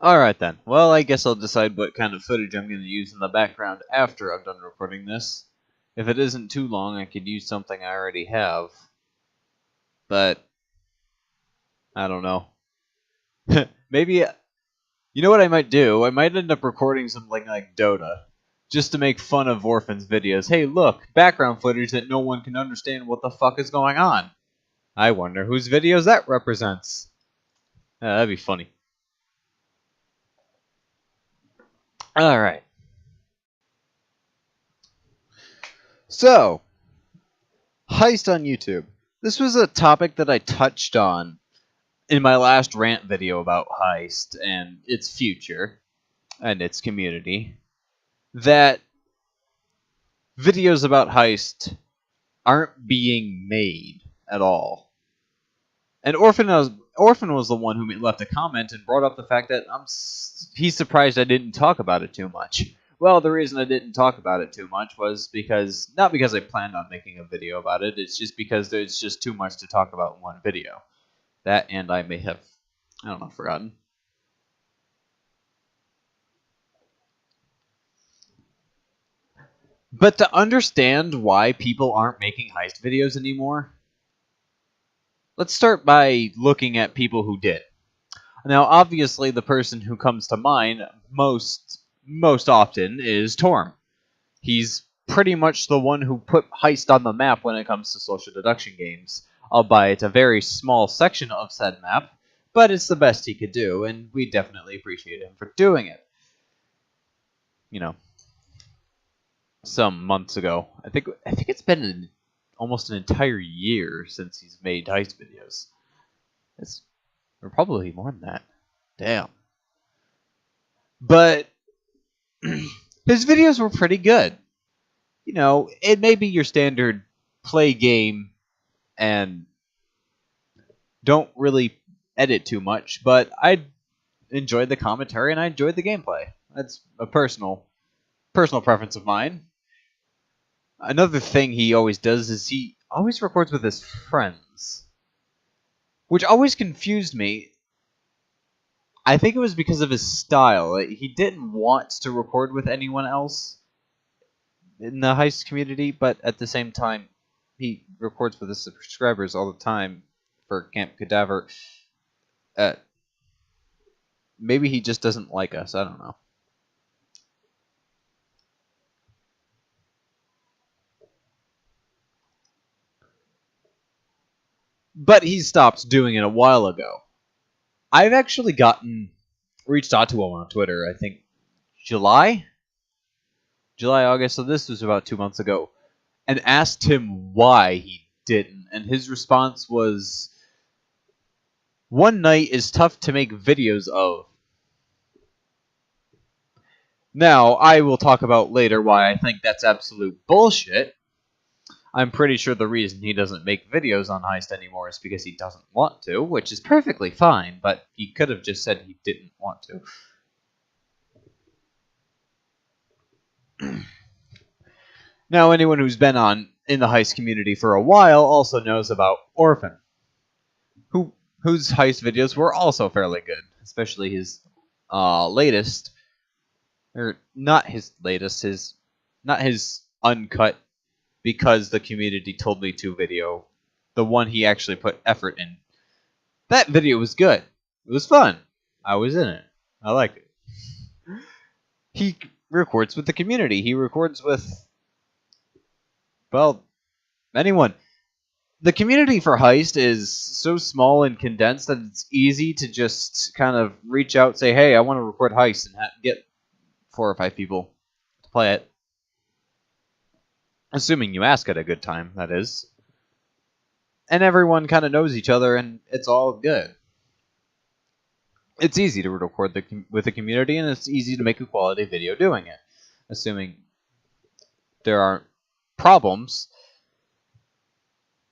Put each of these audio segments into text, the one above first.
Alright then. Well, I guess I'll decide what kind of footage I'm going to use in the background after I'm done recording this. If it isn't too long, I could use something I already have. But, I don't know. Maybe, you know what I might do? I might end up recording something like Dota. Just to make fun of Orphan's videos. Hey, look, background footage that no one can understand what the fuck is going on. I wonder whose videos that represents. That'd be funny. Alright. So, Heist on YouTube. This was a topic that I touched on in my last rant video about Heist and its future and its community. That videos about Heist aren't being made at all. And Orphan was the one who left a comment and brought up the fact that he's surprised I didn't talk about it too much. Well, the reason I didn't talk about it too much was not because I planned on making a video about it, it's just because there's just too much to talk about in one video. That and I may have, I don't know, forgotten. But to understand why people aren't making Heist videos anymore, let's start by looking at people who did. Now, obviously, the person who comes to mind most often is Torm. He's pretty much the one who put Heist on the map when it comes to social deduction games, albeit a very small section of said map, but it's the best he could do, and we definitely appreciate him for doing it. You know, some months ago. I think it's been almost an entire year since he's made Heist videos. Or probably more than that. Damn. But his videos were pretty good. You know, it may be your standard play game and don't really edit too much, but I enjoyed the commentary and I enjoyed the gameplay. That's a personal preference of mine. Another thing he always does is he always records with his friends, which always confused me. I think it was because of his style. He didn't want to record with anyone else in the Heist community, but at the same time, he records with his subscribers all the time for Camp Cadaver. Maybe he just doesn't like us. I don't know. But he stopped doing it a while ago. I've actually reached out to him on Twitter, I think July, August, so this was about 2 months ago, and asked him why he didn't, and his response was, "One night is tough to make videos of." Now, I will talk about later why I think that's absolute bullshit. I'm pretty sure the reason he doesn't make videos on Heist anymore is because he doesn't want to, which is perfectly fine, but he could have just said he didn't want to. Now, anyone who's been in the Heist community for a while also knows about Orphan, whose Heist videos were also fairly good, especially his latest, or not his latest, not his uncut because the community told me to video, the one he actually put effort in. That video was good. It was fun. I was in it. I liked it. He records with the community. He records with, well, anyone. The community for Heist is so small and condensed that it's easy to just kind of reach out, say, hey, I want to record Heist, and get 4 or 5 people to play it. Assuming you ask at a good time, that is. And everyone kind of knows each other, and it's all good. It's easy to record with the community, and it's easy to make a quality video doing it. Assuming there aren't problems.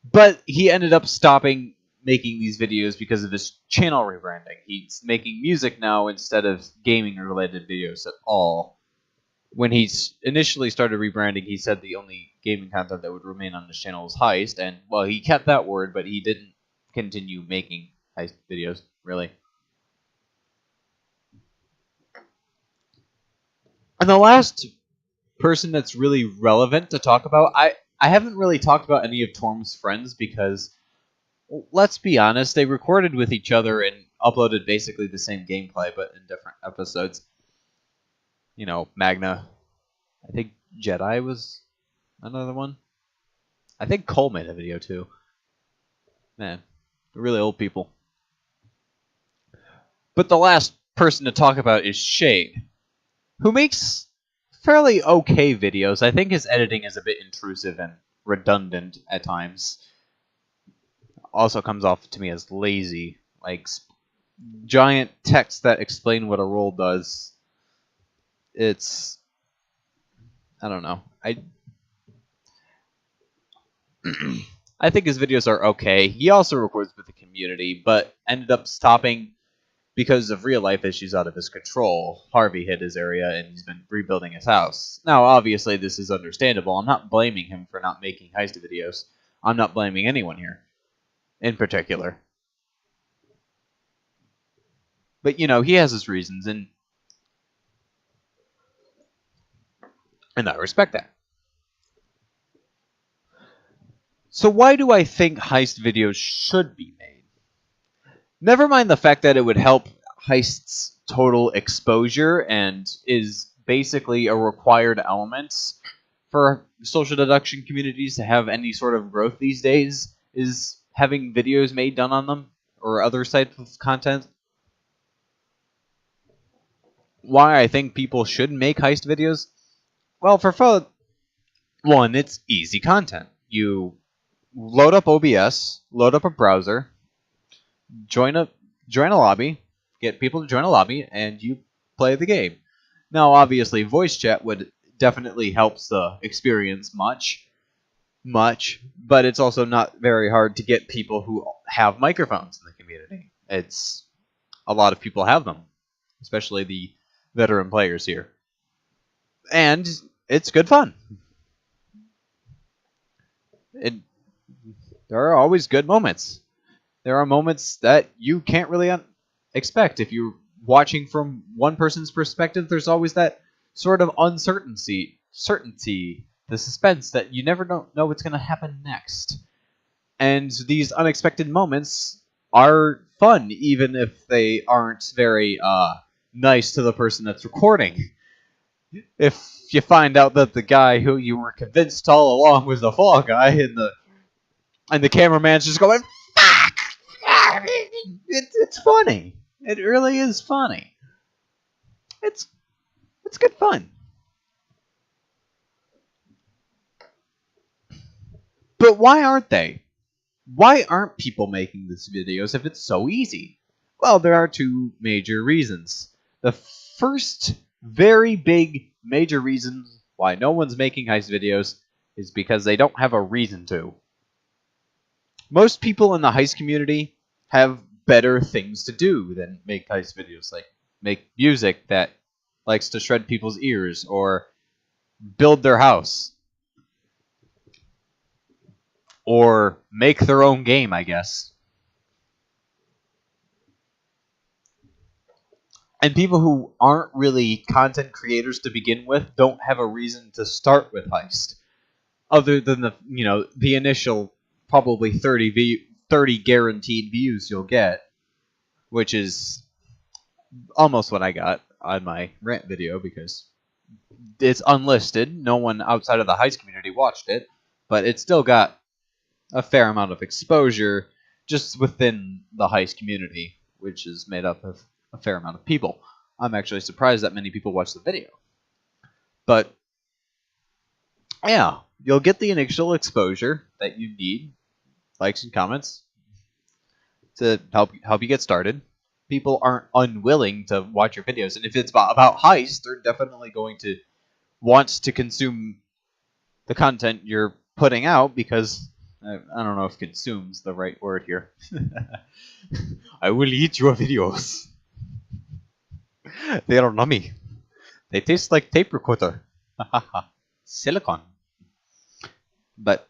But he ended up stopping making these videos because of his channel rebranding. He's making music now instead of gaming-related videos at all. When he initially started rebranding, he said the only gaming content that would remain on his channel was Heist, and, well, he kept that word, but he didn't continue making heist videos, really. And the last person that's really relevant to talk about, I haven't really talked about any of Torm's friends because, let's be honest, they recorded with each other and uploaded basically the same gameplay, but in different episodes. You know, Magna. I think Jedi was another one. I think Cole made a video too. Man, they're really old people. But the last person to talk about is Shade, who makes fairly okay videos. I think his editing is a bit intrusive and redundant at times. Also comes off to me as lazy. Like giant text that explain what a role does. It's, I don't know. I think his videos are okay. He also records with the community, but ended up stopping because of real life issues out of his control. Harvey hit his area and he's been rebuilding his house. Now, obviously, this is understandable. I'm not blaming him for not making heist videos. I'm not blaming anyone here in particular. But, you know, he has his reasons, and I respect that. So why do I think heist videos should be made? Never mind the fact that it would help Heist's total exposure and is basically a required element for social deduction communities to have any sort of growth these days, is having videos made done on them or other types of content. Why I think people should make heist videos? Well, for one, it's easy content. You load up OBS, load up a browser, join a lobby, get people to join a lobby, and you play the game. Now, obviously, voice chat would definitely helps the experience much, but it's also not very hard to get people who have microphones in the community. It's a lot of people have them, especially the veteran players here, and it's good fun. There are always good moments. There are moments that you can't really expect. If you're watching from one person's perspective, there's always that sort of certainty, the suspense that you never know what's going to happen next. And these unexpected moments are fun, even if they aren't very nice to the person that's recording. If you find out that the guy who you were convinced all along was the fall guy, and the cameraman's just going, "Fuck!" It's funny. It really is funny. It's good fun. But why aren't they? Why aren't people making these videos if it's so easy? Well, there are two major reasons. The first very big major reason why no one's making heist videos is because they don't have a reason to. Most people in the heist community have better things to do than make heist videos, like make music that likes to shred people's ears or build their house or make their own game, I guess. And people who aren't really content creators to begin with don't have a reason to start with heist, other than the initial probably 30 guaranteed views you'll get, which is almost what I got on my Rant video because it's unlisted. No one outside of the heist community watched it, but it still got a fair amount of exposure just within the heist community, which is made up of a fair amount of people. I'm actually surprised that many people watched the video. But yeah, you'll get the initial exposure that you need, likes and comments, to help you get started. People aren't unwilling to watch your videos, and if it's about heist, they're definitely going to want to consume the content you're putting out because I don't know if "consume's" the right word here. I will eat your videos. They are nummy. They taste like tape recorder. Silicon. But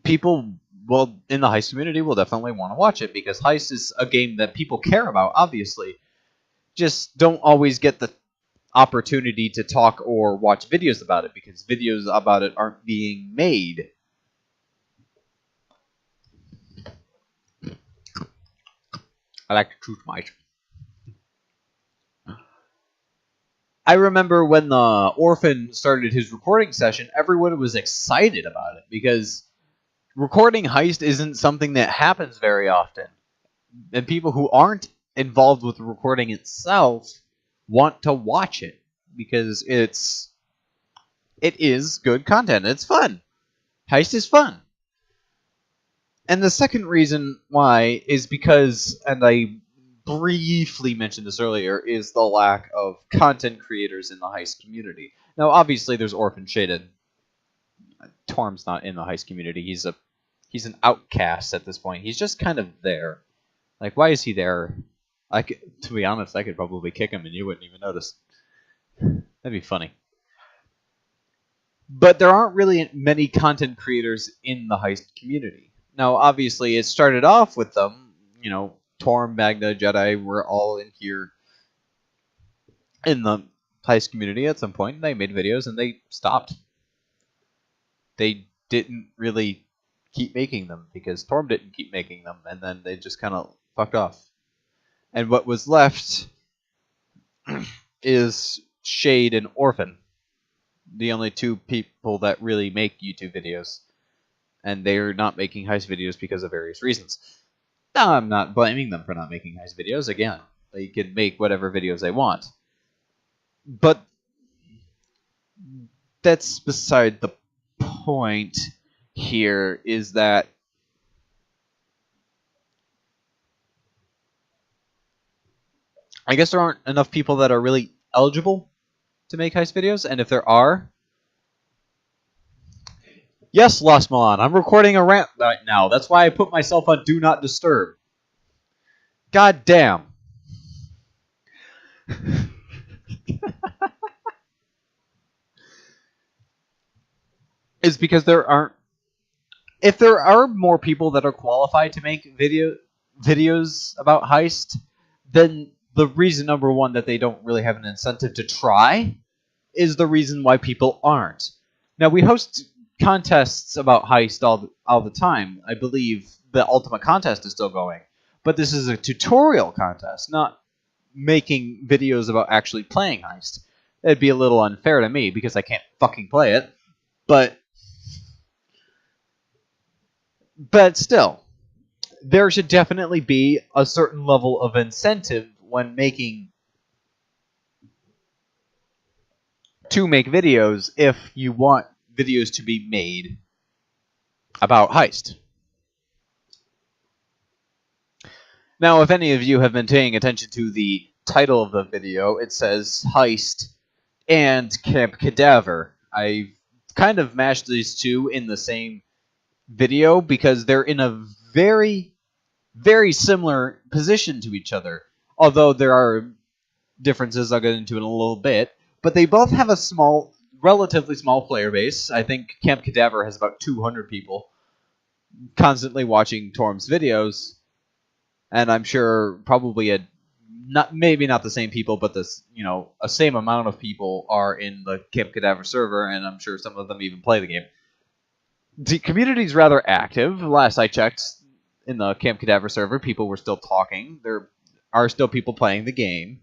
people well, in the Heist community, will definitely want to watch it because Heist is a game that people care about, obviously. Just don't always get the opportunity to talk or watch videos about it because videos about it aren't being made. I like to choose my. I remember when the Orphan started his recording session, everyone was excited about it because recording Heist isn't something that happens very often. And people who aren't involved with the recording itself want to watch it because it is good content. It's fun. Heist is fun. And the second reason why is because, and I briefly mentioned this earlier, is the lack of content creators in the Heist community. Now, obviously, there's Orphan Shaded. Torm's not in the Heist community. He's an outcast at this point. He's just kind of there. Like, why is he there? To be honest, I could probably kick him and you wouldn't even notice. That'd be funny. But there aren't really many content creators in the Heist community. Now, obviously, it started off with them. You know, Torm, Magna, Jedi were all in here in the Heist community at some point. They made videos and they stopped. They didn't really keep making them because Torm didn't keep making them, and then they just kind of fucked off. And what was left is Shade and Orphan, the only two people that really make YouTube videos. And they're not making Heist videos because of various reasons. Now, I'm not blaming them for not making Heist videos. Again, they can make whatever videos they want. But that's beside the point here, is that I guess there aren't enough people that are really eligible to make Heist videos, and if there are... Yes, Lost Milan, I'm recording a rant right now. That's why I put myself on Do Not Disturb. God damn. Is because there aren't... If there are more people that are qualified to make videos about Heist, then the reason number one that they don't really have an incentive to try is the reason why people aren't. Now, we host contests about Heist all the time. I believe the Ultimate Contest is still going. But this is a tutorial contest, not making videos about actually playing Heist. It'd be a little unfair to me because I can't fucking play it. But still, there should definitely be a certain level of incentive when to make videos if you want videos to be made about Heist. Now, if any of you have been paying attention to the title of the video, it says Heist and Camp Cadaver. I've kind of mashed these two in the same video because they're in a very, very similar position to each other. Although there are differences I'll get into in a little bit. But they both have a relatively small player base. I think Camp Cadaver has about 200 people constantly watching Torm's videos. And I'm sure probably maybe not the same people, but a same amount of people are in the Camp Cadaver server, and I'm sure some of them even play the game. The community is rather active. Last I checked, in the Camp Cadaver server, people were still talking. There are still people playing the game.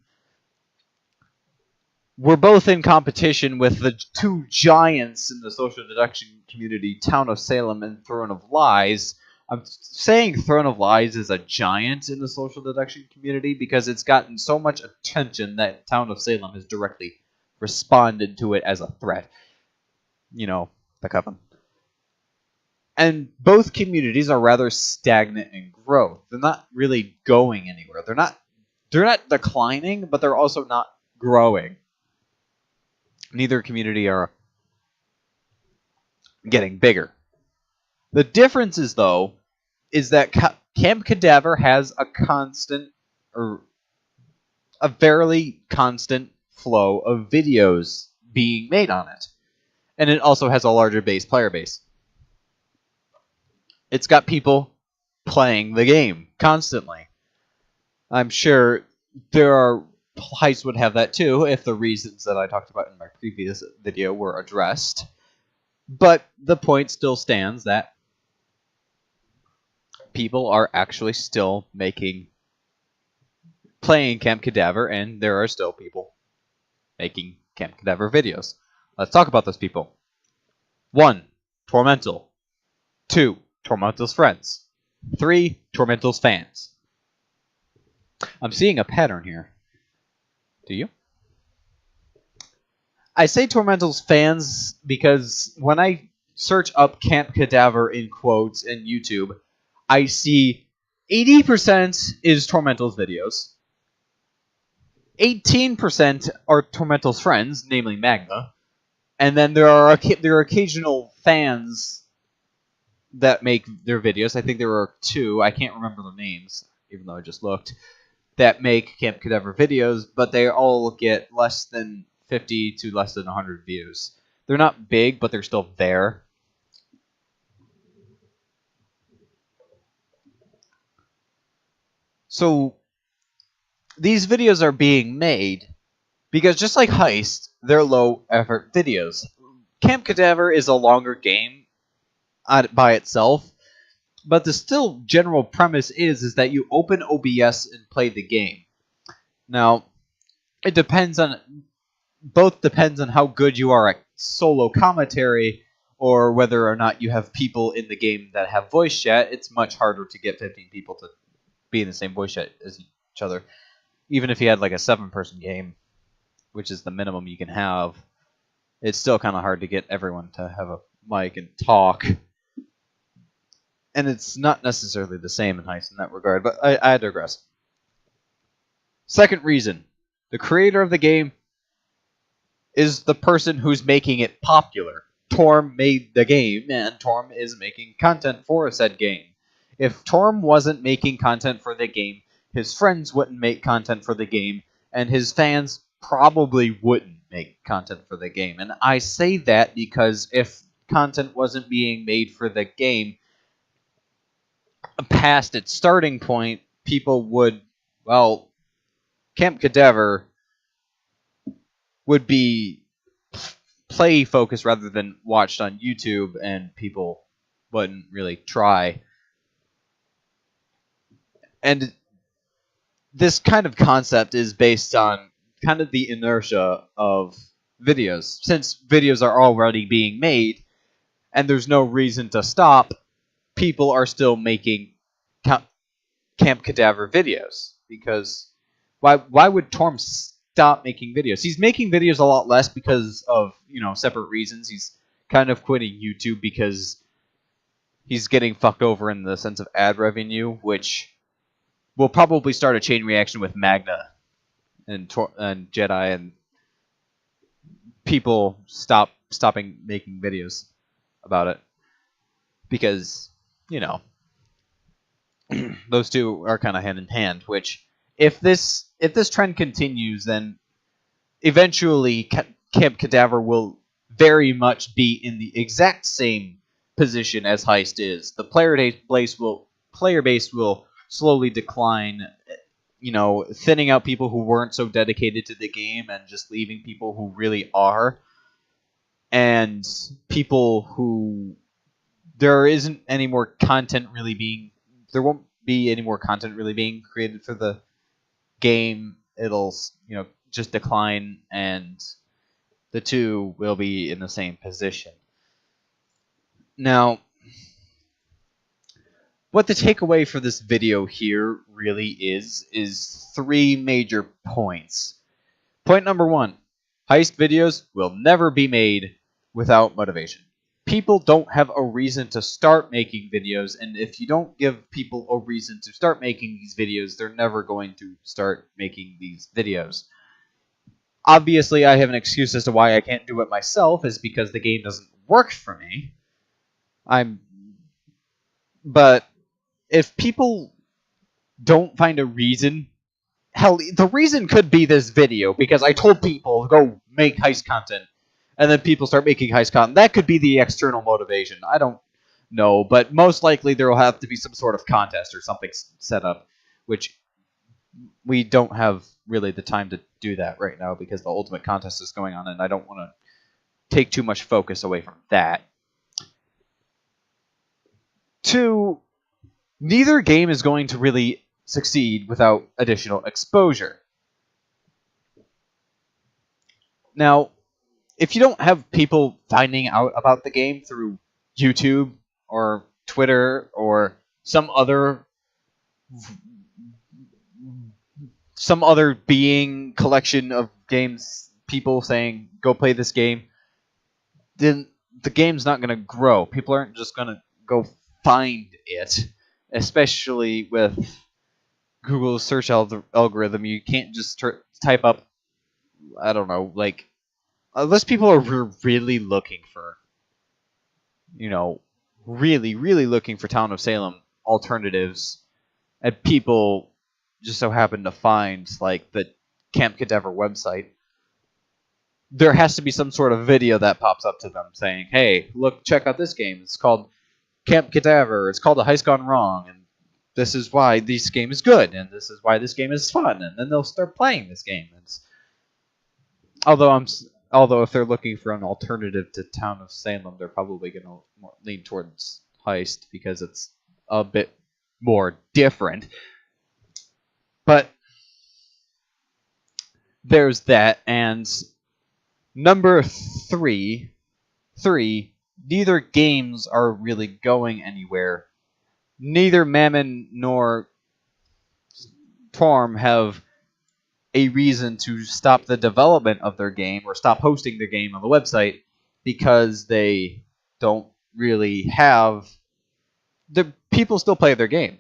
We're both in competition with the two giants in the social deduction community, Town of Salem and Throne of Lies. I'm saying Throne of Lies is a giant in the social deduction community because it's gotten so much attention that Town of Salem has directly responded to it as a threat. The coven. And both communities are rather stagnant in growth. They're not really going anywhere. They're not declining, but they're also not growing. Neither community are getting bigger. The difference is, though, is that Camp Cadaver has a fairly constant flow of videos being made on it. And it also has a larger player base. It's got people playing the game constantly. I'm sure there are heists would have that too if the reasons that I talked about in my previous video were addressed. But the point still stands that people are actually still playing Camp Cadaver, and there are still people making Camp Cadaver videos. Let's talk about those people. 1. Tormental. 2. Tormental's friends. 3. Tormental's fans. I'm seeing a pattern here. Do you? I say Tormental's fans because when I search up Camp Cadaver in quotes in YouTube, I see 80% is Tormental's videos, 18% are Tormental's friends, namely Magna, and then there are occasional fans that make their videos. I think there are 2. I can't remember the names, even though I just looked, that make Camp Cadaver videos, but they all get less than 50 to less than 100 views. They're not big, but they're still there. So these videos are being made because just like Heist, they're low-effort videos. Camp Cadaver is a longer game by itself, but the still general premise is that you open OBS and play the game. Now, it depends on how good you are at solo commentary or whether or not you have people in the game that have voice chat. It's much harder to get 15 people to be in the same voice chat as each other. Even if you had like a 7-person game, which is the minimum you can have, it's still kind of hard to get everyone to have a mic and talk. And it's not necessarily the same in Heist in that regard, but I digress. Second reason, the creator of the game is the person who's making it popular. Torm made the game, and Torm is making content for said game. If Torm wasn't making content for the game, his friends wouldn't make content for the game, and his fans probably wouldn't make content for the game. And I say that because if content wasn't being made for the game past its starting point, people would, well, Camp Cadaver would be play focused rather than watched on YouTube, and people wouldn't really try. And this kind of concept is based on kind of the inertia of videos. Since videos are already being made and there's no reason to stop, people are still making Camp Cadaver videos. Because why would Torm stop making videos? He's making videos a lot less because of, separate reasons. He's kind of quitting YouTube because he's getting fucked over in the sense of ad revenue, which will probably start a chain reaction with Magna and Jedi, and people stopping making videos about it because those two are kind of hand in hand. Which if this trend continues, then eventually Camp Cadaver will very much be in the exact same position as Heist is. The player base will slowly decline, thinning out people who weren't so dedicated to the game and just leaving people who really are. And people who there won't be any more content really being created for the game. It'll, just decline, and the two will be in the same position. Now, what the takeaway for this video here really is 3 major points. Point number 1, Heist videos will never be made without motivation. People don't have a reason to start making videos, and if you don't give people a reason to start making these videos, they're never going to start making these videos. Obviously, I have an excuse as to why I can't do it myself, is because the game doesn't work for me. But if people don't find a reason, hell, the reason could be this video, because I told people to go make Heist content, and then people start making Heist content. That could be the external motivation. I don't No, but most likely there will have to be some sort of contest or something set up, which we don't have really the time to do that right now because the ultimate contest is going on, and I don't want to take too much focus away from that. 2, neither game is going to really succeed without additional exposure. Now, if you don't have people finding out about the game through YouTube or Twitter or some other being collection of games, people saying go play this game, then the game's not going to grow. People aren't just going to go find it, especially with Google's search algorithm. You can't just type up, I don't know, like, unless people are really looking for, really, really looking for Town of Salem alternatives, and people just so happen to find, like, the Camp Cadaver website, there has to be some sort of video that pops up to them saying, hey, look, check out this game. It's called Camp Cadaver. It's called A Heist Gone Wrong, and this is why this game is good, and this is why this game is fun, and then they'll start playing this game. Although if they're looking for an alternative to Town of Salem, they're probably going to lean towards Heist because it's a bit more different. But there's that, and number 3, neither games are really going anywhere. Neither Mammon nor Torm have a reason to stop the development of their game or stop hosting their game on the website because they don't really have... The people still play their game.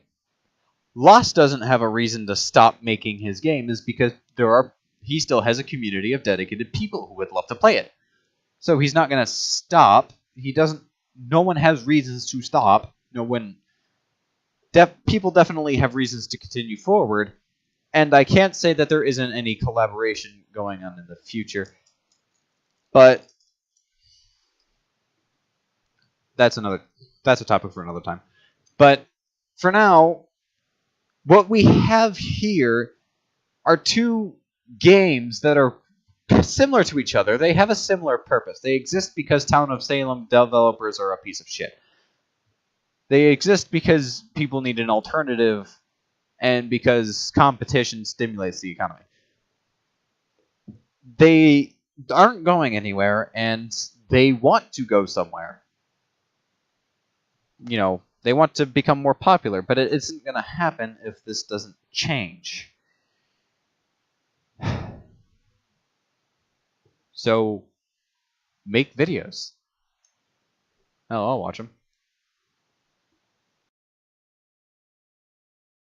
Lost doesn't have a reason to stop making his game is because he still has a community of dedicated people who would love to play it. So he's not going to stop. No one has reasons to stop. People definitely have reasons to continue forward. And I can't say that there isn't any collaboration going on in the future. But that's a topic for another time. But for now, what we have here are 2 games that are similar to each other. They have a similar purpose. They exist because Town of Salem developers are a piece of shit. They exist because people need an alternative and because competition stimulates the economy. They aren't going anywhere, and they want to go somewhere. They want to become more popular, but it isn't going to happen if this doesn't change. So, make videos. Hell, I'll watch them.